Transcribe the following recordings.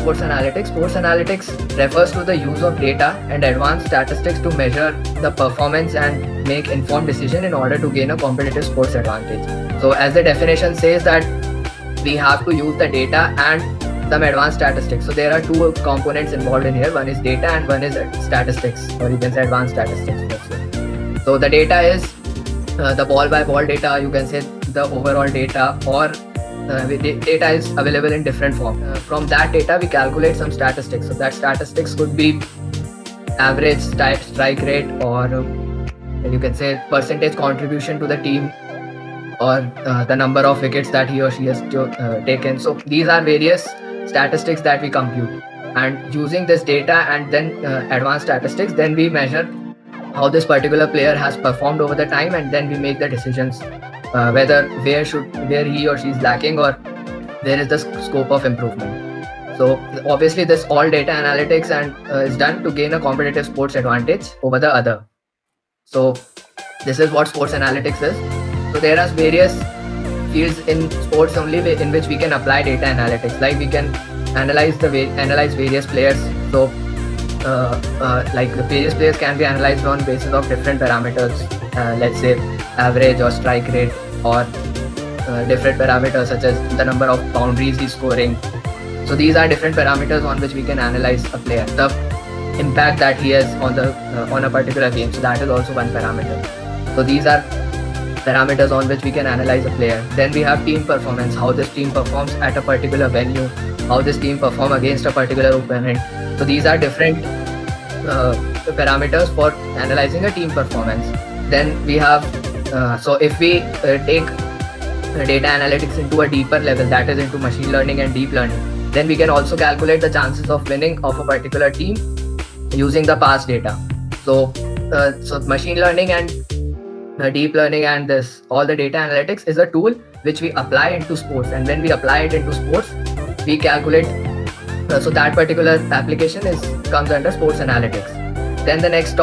sports analytics? Sports analytics refers to the use of data and advanced statistics to measure the performance and make informed decision in order to gain a competitive sports advantage. So as the definition says that we have to use the data and some advanced statistics. So there are two components involved in here. One is data and one is statistics, or you can say advanced statistics. So the data is the ball by ball data, you can say the overall data, or data is available in different form. From that data we calculate some statistics. So that statistics could be average strike rate, or you can say percentage contribution to the team, or the number of wickets that he or she has taken. So these are various statistics that we compute, and using this data and then advanced statistics, then we measure how this particular player has performed over the time, and then we make the decisions whether where he or she is lacking, or where is the scope of improvement. So obviously this all data analytics and is done to gain a competitive sports advantage over the other. So this is what sports analytics is. So there are various fields in sports only in which we can apply data analytics. Like we can analyze various players. So like the various players can be analyzed on basis of different parameters. Let's say average or strike rate, or different parameters such as the number of boundaries he's scoring. So these are different parameters on which we can analyze a player. The impact that he has on a particular game. So that is also one parameter. So these are parameters on which we can analyze a player. Then we have team performance, how this team performs at a particular venue, how this team perform against a particular opponent. So these are different parameters for analyzing a team performance. Then we have, so if we take data analytics into a deeper level, that is into machine learning and deep learning, then we can also calculate the chances of winning of a particular team using the past data. So machine learning and deep learning and all the data analytics is a tool which we apply into sports, and when we apply it into sports, we calculate. So that particular application comes under sports analytics. Then the next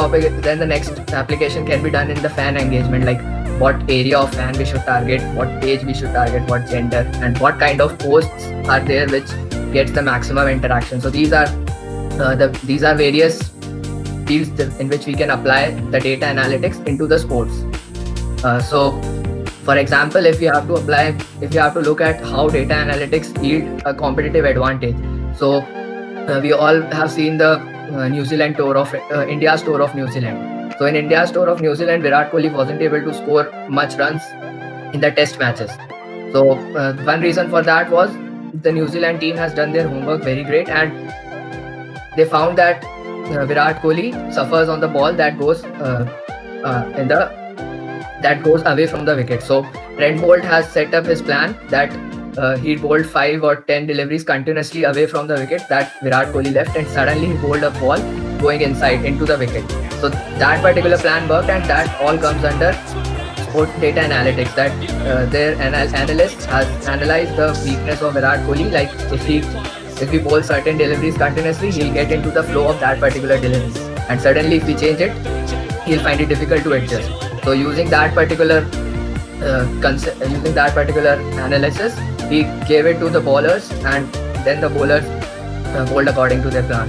application can be done in the fan engagement, like what area of fan we should target, what age we should target, what gender, and what kind of posts are there which gets the maximum interaction. So these are various fields in which we can apply the data analytics into the sports. So for example, if you have to look at how data analytics yield a competitive advantage. So we all have seen the India's tour of New Zealand. So in India's tour of New Zealand, Virat Kohli wasn't able to score much runs in the test matches. So one reason for that was the New Zealand team has done their homework very great, and they found that Virat Kohli suffers on the ball that goes away from the wicket. So Trent Bolt has set up his plan that he bowled 5 or 10 deliveries continuously away from the wicket that Virat Kohli left, and suddenly he bowled a ball going inside into the wicket. So that particular plan worked, and that all comes under sport data analytics, that their analysts has analyzed the weakness of Virat Kohli. Like if we bowl certain deliveries continuously, he'll get into the flow of that particular delivery, and suddenly if we change it, he'll find it difficult to adjust. So using that particular analysis, we gave it to the bowlers, and then the bowlers bowled according to their plan.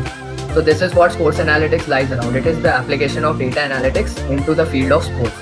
So this is what sports analytics lies around. It is the application of data analytics into the field of sports.